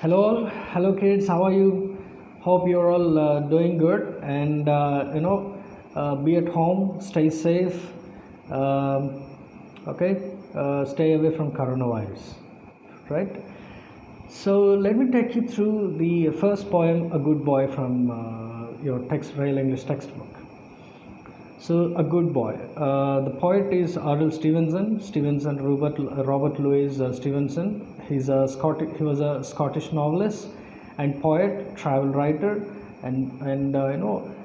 Hello all, hello kids, how are you? Hope you're all doing good and be at home, stay safe, stay away from coronavirus, right? So let me take you through the first poem, A Good Boy, from your Royal English textbook. So, A Good Boy. The poet is R.L. Stevenson, Robert Louis Stevenson. He was a Scottish novelist and poet, travel writer, and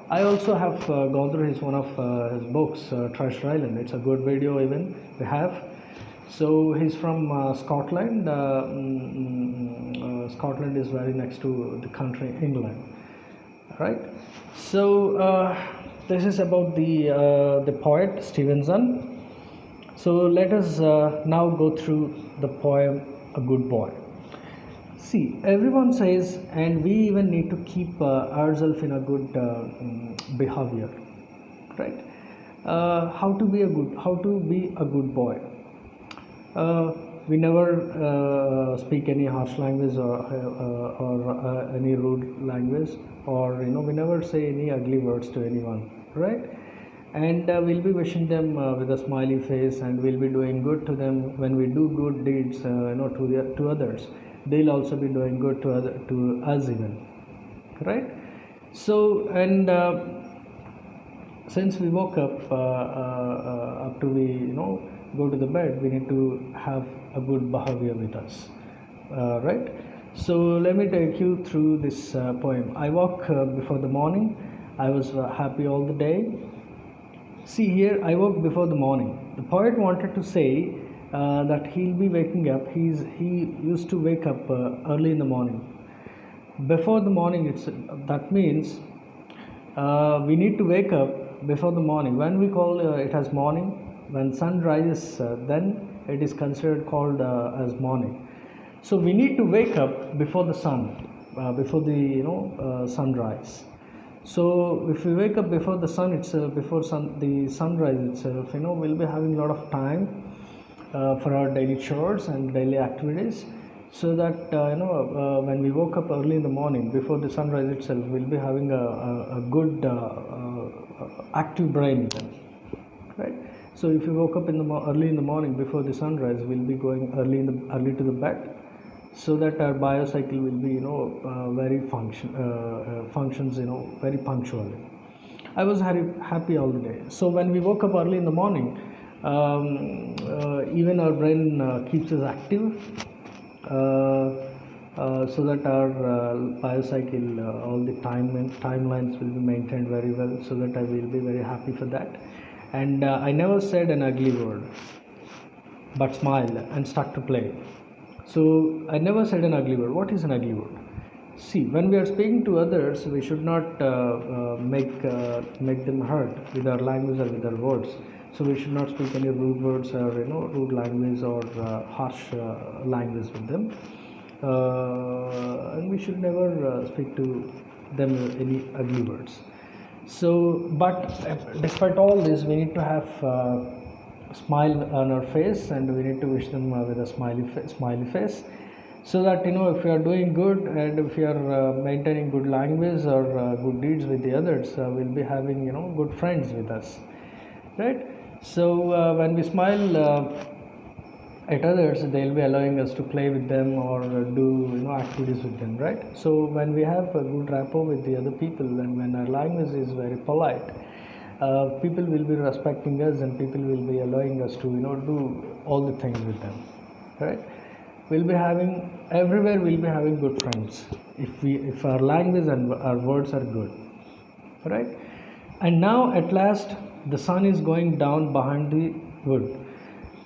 I also have gone through one of his books, Treasure Island. It's a good video even we have. So he's from Scotland. Scotland is very next to the country England, right? So this is about the poet Stevenson. So let us now go through the poem A Good Boy. See, everyone says, and we even need to keep ourselves in a good behavior, right? How to be a good boy. We never speak any harsh language or any rude language, or we never say any ugly words to anyone, right? And we'll be wishing them with a smiley face, and we'll be doing good to them when we do good deeds to others. They'll also be doing good to us even, right? So, and since we woke up up to we go to the bed, we need to have a good behavior with us, right? So let me take you through this poem. I woke before the morning. I was happy all the day. See here, I woke before the morning. The poet wanted to say that he'll be waking up. He used to wake up early in the morning. Before the morning, that means we need to wake up before the morning. When we call it as morning, when sun rises, then it is considered called as morning. So we need to wake up before the sun, before the sunrise. So if we wake up before the sun itself, the sunrise itself, we'll be having a lot of time for our daily chores and daily activities. So that when we woke up early in the morning before the sunrise itself, we'll be having a good active brain then, right? So if you woke up early in the morning before the sunrise, we'll be going early to the bed, so that our biocycle will be functions very punctually. I was happy all the day. So when we woke up early in the morning, even our brain keeps us active, so that our biocycle, all the timelines will be maintained very well, so that I will be very happy for that. And I never said an ugly word, but smiled and stuck to play. So I never said an ugly word. What is an ugly word? See, when we are speaking to others, we should not make them hurt with our language or with our words. So we should not speak any rude words or rude language or harsh language with them. And we should never speak to them any ugly words. So, but despite all this, we need to have smile on our face, and we need to wish them with a smiley face, so that if we are doing good and if we are maintaining good language or good deeds with the others, we'll be having good friends with us, right? So when we smile at others, they'll be allowing us to play with them or do activities with them, right? So when we have a good rapport with the other people, and when our language is very polite, people will be respecting us, and people will be allowing us to do all the things with them, right? We'll be having good friends if our language and our words are good, right? And now at last the sun is going down behind the wood,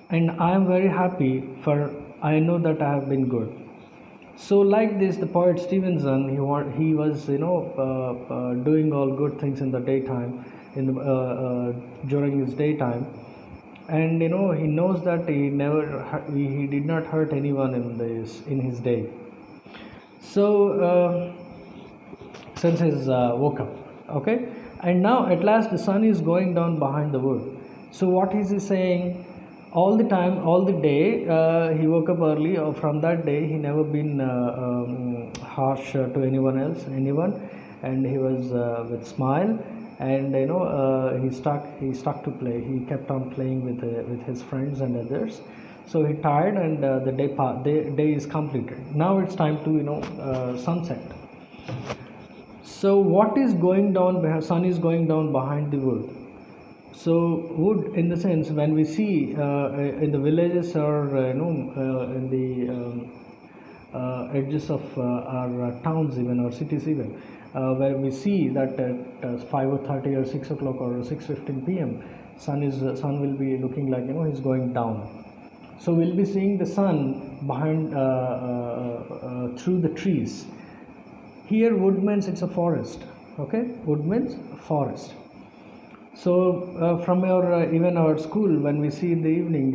and I am very happy, for I know that I have been good. So like this, the poet Stevenson, he was doing all good things in the daytime, during his daytime, and he knows that he did not hurt anyone in his day. So since his woke up, okay, and now at last the sun is going down behind the wood. So what is he saying? all the time, all the day, he woke up early. From that day, he never been harsh to anyone, and he was with smile, and he stuck to play. He kept on playing with his friends and others. So he tired, and the day is completed. Now it's time to sunset. So what is going down? Sun is going down behind the wood. So wood, in the sense, when we see in the villages, or in the edges of our towns, even our cities, even where we see that at 5:30 or 6 o'clock or 6:15 p.m. sun will be looking like he's going down. So we'll be seeing the sun behind through the trees. Here wood means it's a forest. Okay, wood means forest. So from even our school, when we see in the evening,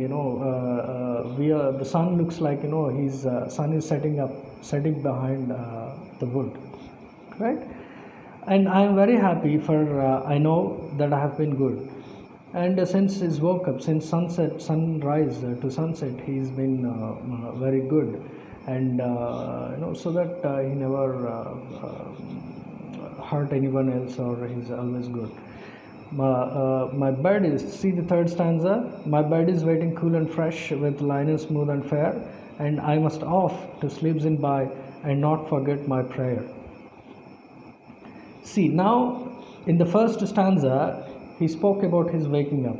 the sun looks like he's sun is setting behind the wood, right? And I am very happy for I know that I have been good. And since he's woke up, since sunrise to sunset, he's been very good, and so that he never hurt anyone else, or he's always good. My bed is, see the third stanza, my bed is waiting cool and fresh, with linen smooth and fair, and I must off to sleeps in by, and not forget my prayer. See, now in the first stanza, he spoke about his waking up.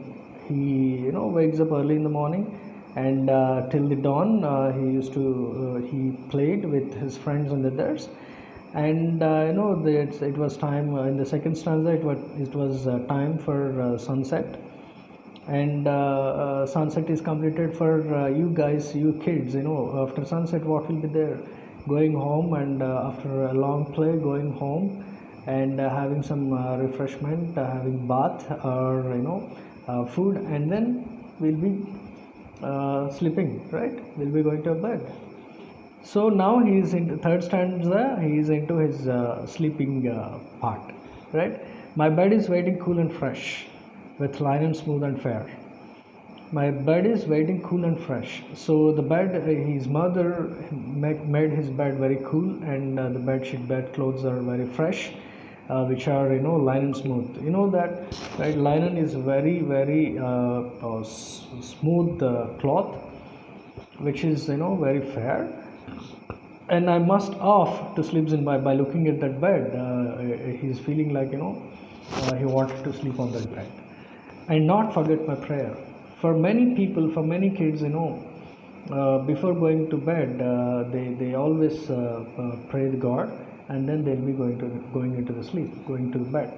He wakes up early in the morning, and till the dawn he played with his friends and others. And it was time in the second stanza. It was time for sunset, and sunset is completed for you guys, you kids. After sunset, what will be there? Going home, and after a long play, going home, and having some refreshment, having bath, or food, and then we'll be sleeping. Right? We'll be going to bed. So now he is in the third stanza. He is into his sleeping part, right? My bed is waiting cool and fresh, with linen smooth and fair. My bed is waiting cool and fresh. So the bed, his mother made his bed very cool, and the bed clothes are very fresh, which are linen smooth. You know that, right? Linen is very smooth cloth, which is very fair. And I must off to sleeps in by looking at that bed. He's feeling like he wanted to sleep on that bed, and not forget my prayer. For many people, for many kids, before going to bed, they always pray to God, and then they'll be going into the sleep, going to the bed.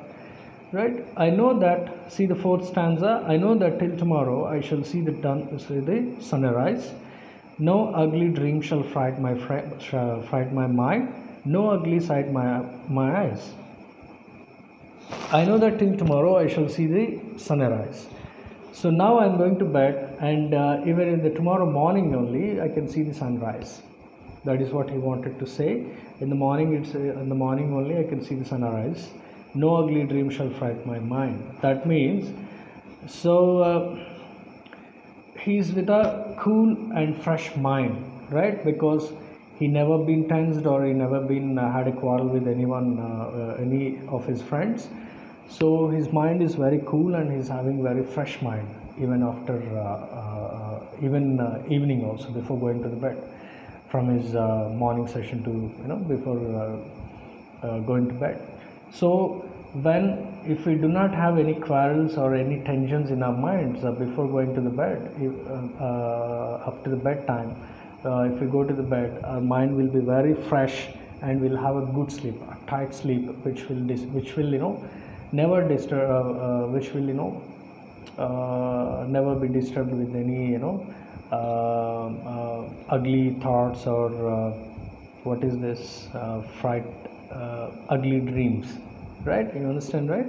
Right? I know that. See the fourth stanza. I know that till tomorrow I shall see the sunrise. No ugly dream shall fright my mind. No ugly sight my eyes. I know that till tomorrow I shall see the sunrise. So now I am going to bed, and even in the tomorrow morning only I can see the sunrise. That is what he wanted to say. In the morning, in the morning only I can see the sunrise. No ugly dream shall fright my mind. That means, so he's with a cool and fresh mind, right? Because he never been tensed, or he never been had a quarrel with anyone, any of his friends. So his mind is very cool, and he's having very fresh mind, even after evening also, before going to the bed, from his morning session to before going to bed. So if we do not have any quarrels or any tensions in our minds before going to the bed, up to the bedtime, if we go to the bed, our mind will be very fresh, and we'll have a good sleep, a tight sleep, which will never disturb, which will never be disturbed with any ugly thoughts, or what is this ugly dreams. Right? You understand, right?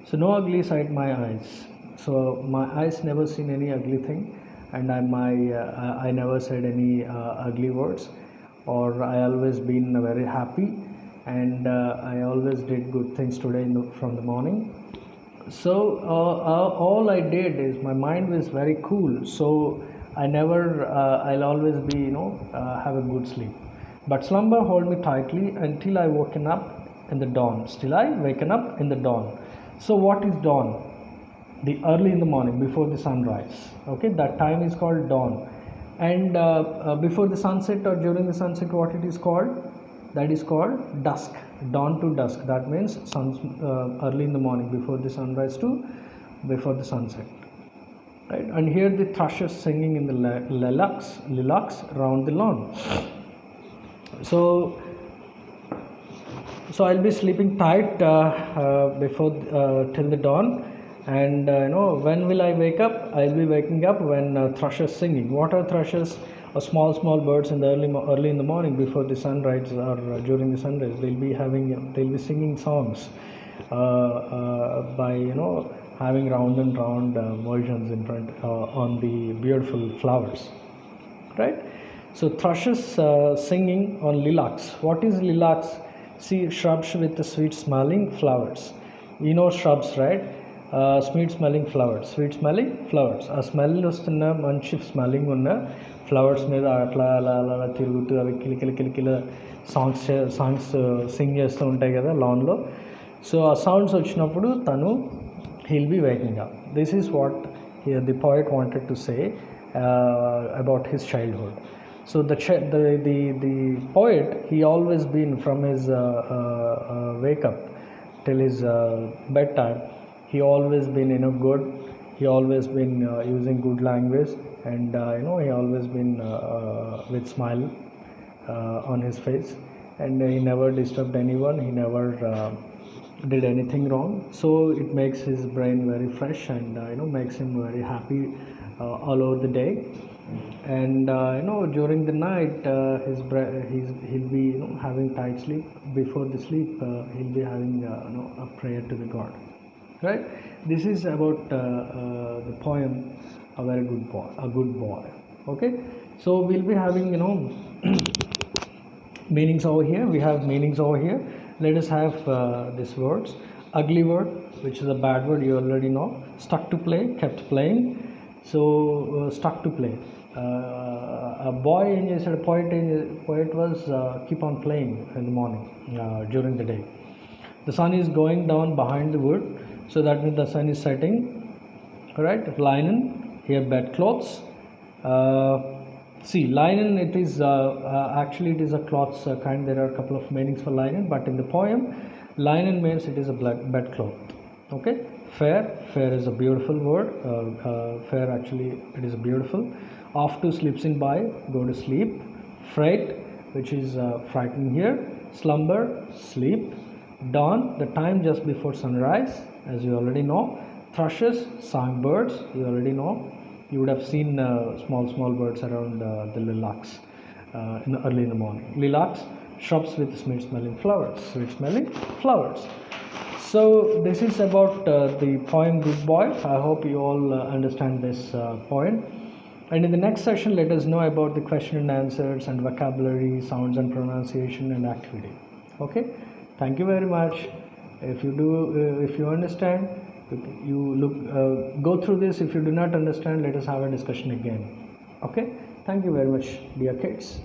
So no ugly sight my eyes. So my eyes never seen any ugly thing, and I never said any ugly words, or I always been very happy, and I always did good things today from the morning. So all I did is my mind was very cool. So I never, I'll always be, have a good sleep. But slumber hold me tightly until I woken up in the dawn. Still I waken up in the dawn. So what is dawn? The early in the morning before the sunrise. Okay, that time is called dawn. And before the sunset or during the sunset, what it is called? That is called dusk. Dawn to dusk. That means early in the morning before the sunrise to before the sunset. Right, and here the thrushes singing in the lilacs around the lawn. So I'll be sleeping tight before till the dawn, and when will I wake up? I'll be waking up when thrushes singing. What are thrushes? Small birds in the early in the morning before the sunrise or during the sunrise. They'll be singing songs by having round and round versions in front on the beautiful flowers, right? So thrushes singing on lilacs. What is lilacs? See, shrubs with the sweet smelling flowers. You know shrubs, right? Sweet smelling flowers. ఆ smell వస్తున్న మంచి smelling ఉన్న flowers మీద అట్లా అలా అలా అలా తిరుగుతూ అవి కిలకిల సాంగ్స్ సింగ్ చేస్తూ ఉంటాయి కదా లాన్లో. సో ఆ సౌండ్స్ వచ్చినప్పుడు తను he'll be waking up. This is what the poet wanted to say about his childhood. So the poet, he always been from his wake up till his bedtime, he always been good, he always been using good language, and he always been with smile on his face, and he never disturbed anyone, he never did anything wrong. So it makes his brain very fresh and makes him very happy all over the day. And during the night he'll be having tight sleep. Before the sleep he'll be having a prayer to the God, right? This is about the poem A Very Good Boy. Okay, so we'll be having meanings over here. We have meanings over here. Let us have these words. Ugly word, which is a bad word, you already know. Stuck to play, kept playing. So stuck to play. A boy said, poet was keep on playing in the morning, during the day. The sun is going down behind the wood, so that means the sun is setting. Right? Linen, here bedclothes. See, linen, it is actually it is a cloth kind. There are a couple of meanings for linen, but in the poem, linen means it is a bedcloth. Okay. Fair is a beautiful word. Fair, actually, it is beautiful. Off to sleeps in by, go to sleep. Fright, which is frightening here. Slumber, sleep. Dawn, the time just before sunrise, as you already know. Thrushes, songbirds, you already know. You would have seen small birds around the lilacs early in the morning. Lilacs, shrubs with sweet smelling flowers. So this is about the poem Good Boy. I hope you all understand this poem. And in the next session, let us know about the question and answers and vocabulary, sounds and pronunciation and activity. Okay, thank you very much. If you understand, you go through this. If you do not understand, let us have a discussion again. Okay, thank you very much, dear kids.